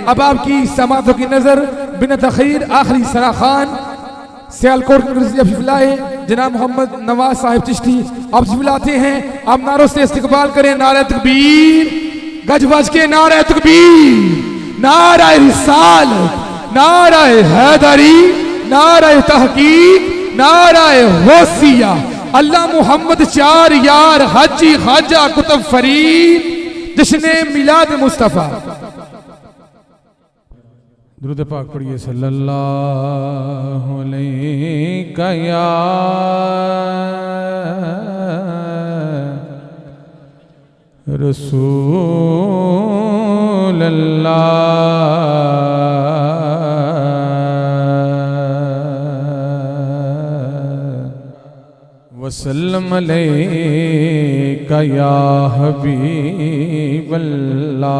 अब आपकी समातों की नजर बिन तखीर आखिरी सरा खान सियालकोट जनाब मोहम्मद नवाज साहिब चिश्ती अब बुलाते हैं। अब नारों से इस्तकबाल करें। नारे तकबीर, गजबज के नारे तकबीर, नारे रिसालत, नारे हैदरी, नारे तहकीक, नारे गौसिया, अल्लाह मोहम्मद चार यार, हाजी ख्वाजा कुतुब फरीद, जश्न मिलाद मुस्तफा। दुरूद पाक पढ़िए सल्लल्लाहु अलैहि या रसूल अल्लाह वसल्लम अलैका या हबीब अल्लाह।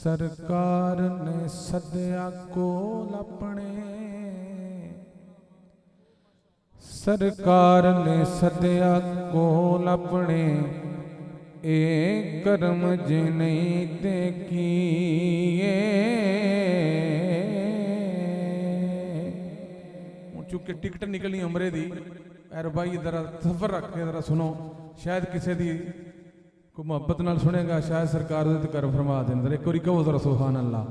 सरकार ने सदया कोल अपने, सरकार ने सदया कोल अपने, एक कर्म जिन्हीं ते किए। चुके टिकट निकलनी उमरे दी एर भाई जरा सफर रख के जरा सुनो, शायद किसी दी को मोहब्बत नाल सुनेगा, शायद सरकार दे कर फरमा देंदर। एक बारी कहो जरा सुभान अल्लाह।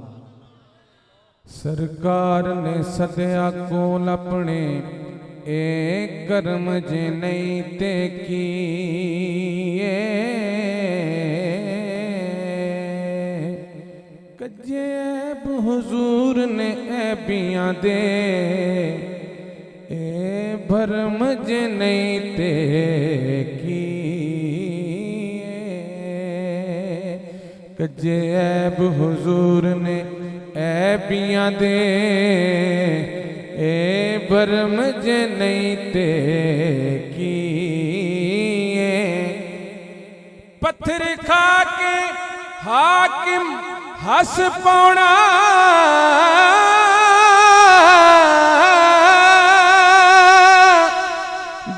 सरकार ने सदया कोल अपने, एक कर्म जिन्हीं ते किए। कजेब हुजूर ने ऐबियां दे, ए भरम जिन्हीं ते की। कजेब हुजूर ने ऐबियां दे, ए भरम जिन्हीं ते किए। पत्थर खा के हाकिम हस पौना,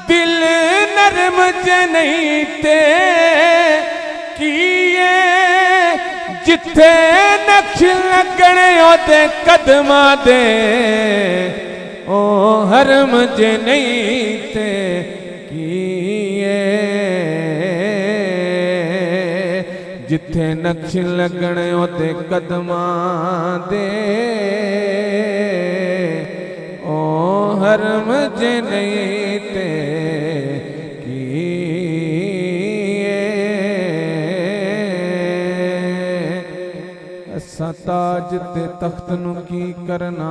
दिल नरम जिन्हीं ते किए। जिथे नक्श लगने ओदे कदमा दे, ओ हरम जिन्हीं ते किए। जिथे नक्श लगने ओदे कदमा दे, ओ हरम जिन्हीं ते ताज ते तख्त नू की करना,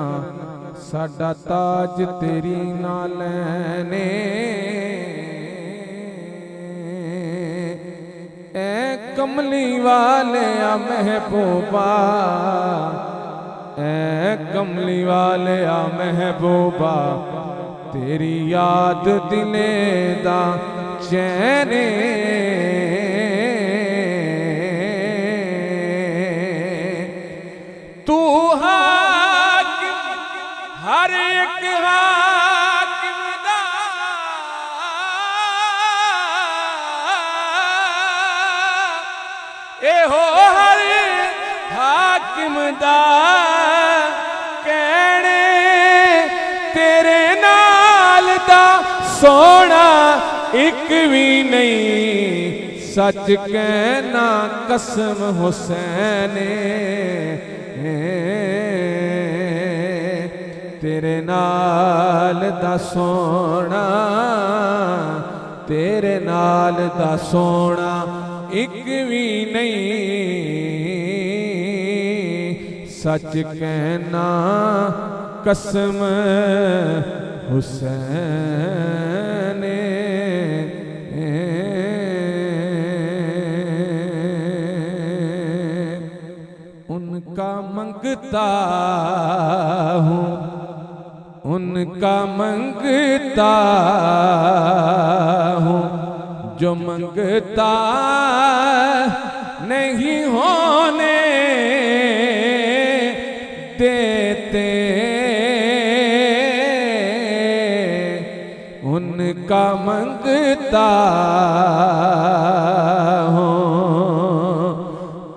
साडा ताज तेरी नाल ने। ए कमली वाले आ महबूबा, ए कमली वाले आ महबूबा, तेरी याद दिले दा चैने। तू हाकिम हर एक हाकिम दा, ए हो हर हाकिम दा कहने। तेरे नाल दा सोना एक भी नहीं, सच कहना कसम हुसैन। तेरे नाल दा सोना, तेरे नाल दा सोना एक भी नहीं, सच कहना कसम हुसैन उनका मंगता हूँ, उनका मंगता हूँ, जो मंगता नहीं होने देते, उनका मंगता हूँ,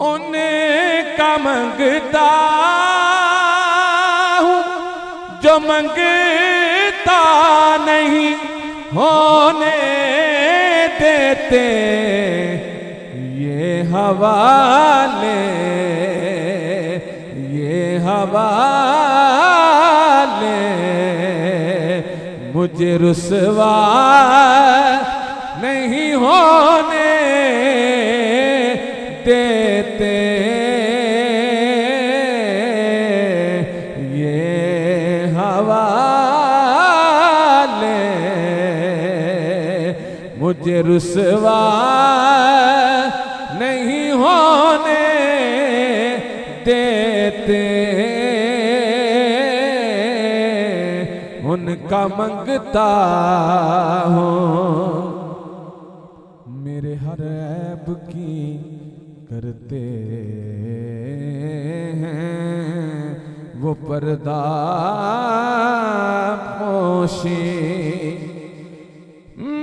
उनका मंगता हूँ, जो मंगता नहीं होने देते, ये हवाले, ये हवाले मुझे रुसवा नहीं होने देते, ये हवाले मुझे रुसवा नहीं होने देते, उनका मंगता हूँ। मेरे हर ऐब की करते हैं वो पर्दा पोशी,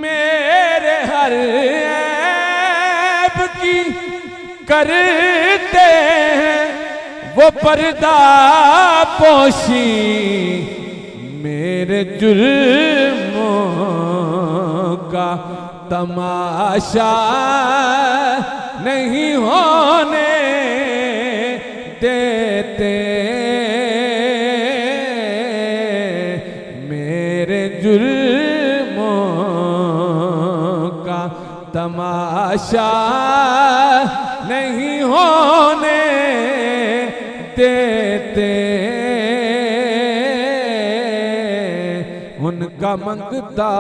मेरे हर ऐब की करते हैं वो पर्दा पोशी, मेरे जुर्मों का तमाशा नहीं होने देते, मेरे जुर्मों का तमाशा नहीं होने देते, उनका मंगता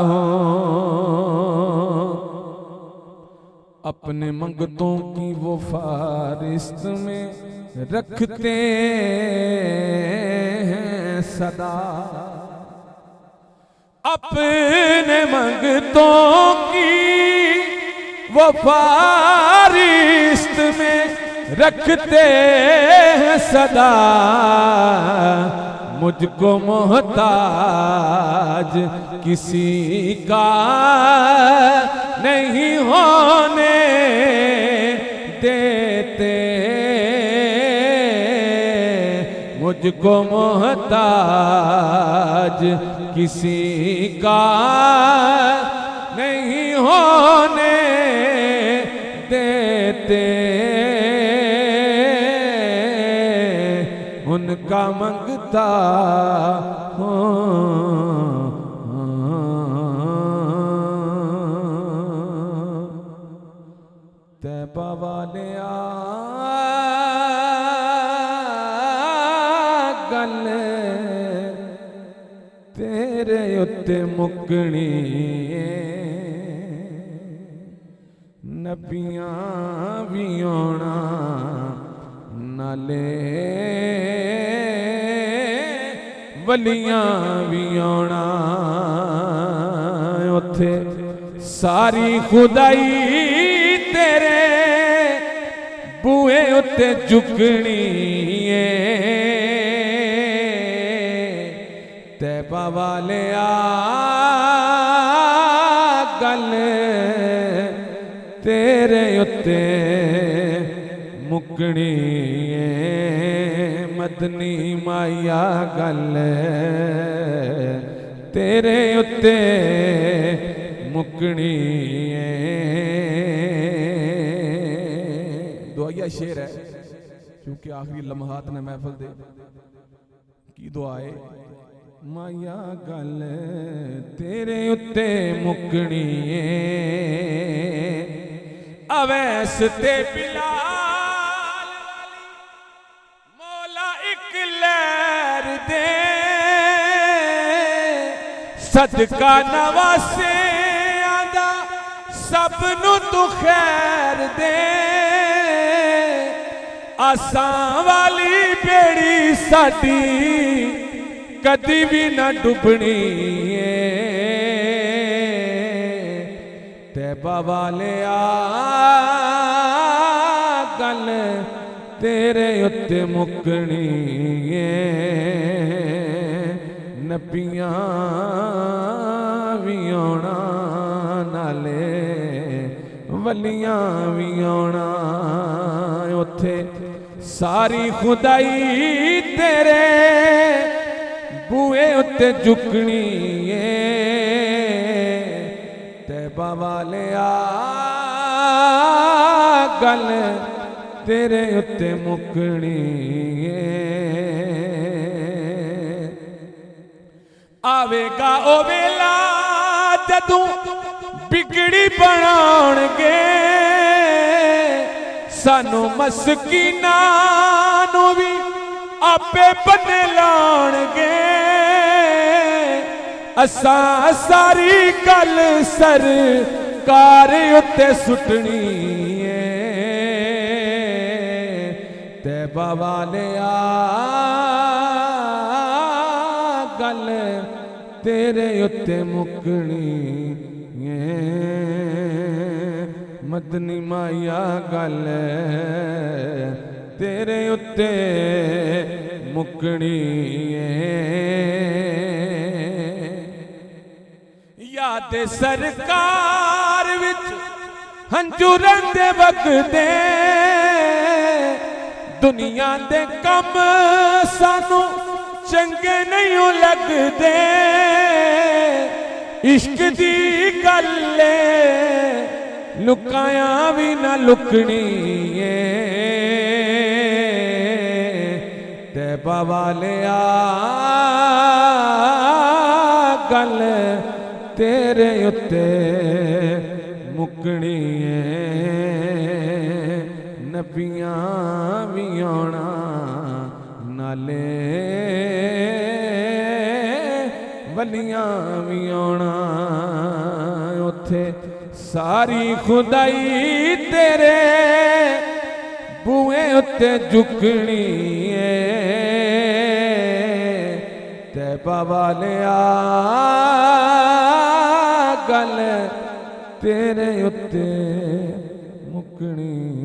हूँ। अपने मंगतों की वो फारिस्त में रखते हैं सदा, अपने मंगतों की वो फारिस्त में रखते हैं सदा, मुझको मोहताज किसी का नहीं होने देते, मुझको मोहताज किसी का नहीं होने देते, उनका मंगता हूँ। तैबा वाले गल तेरे उत्ते मुकनी, नबियां भी आना नाले वलियां भी आना, उथे सारी खुदाई तेरे बूहे उत्ते झुकनी है, तैबा वाले गल तेरे उत्ते मुकनी है, मदनी माया गल तेरे उत्ते मुकनी है। दुआया शेर है क्योंकि आखिरी लम्हात ने महफिल दे की दुआए, माया गल तेरे उत्ते मुकनी है, अवैस ते बिलाल मौला एक लहर दे सदका नवासे आंदा सब नू तू खैर दे आसां वाली बेड़ी साडी कदी भी ना डुबनी तैबा वाले गल तेरे उत्ते मुकनी नबियां भी आउणा नाले वलियां भी आउणा उत्थे सारी खुदाई तेरे बूए उत्ते झुकनी तैबा वाले गल तेरे उत्ते मुकनी आवेगा ओ वेला जदों बिगड़ी बनाउणगे सानू मस्कीना नू भी आपे बने लाउणगे असां सारी गल सरकार उत्ते सुटनी तैबा वाले गल तेरे उत्ते मुकनी मदनी माया गल तेरे उत्ते मुकनी याद सरकार विच हंजूरन दे वगदे दुनिया दे कम सानू चंगे नहीं लगदे इश्क दी गल लुकाया भी ना लुकनी तैबा वाले गल तेरे उत्ते मुकनी नबियां भी आउणा नाले वलियां भी आउणा उत्थे सारी खुदाई तेरे बूए उत्ते झुकनी तैबा वाले गल तेरे उत्ते मुकनी।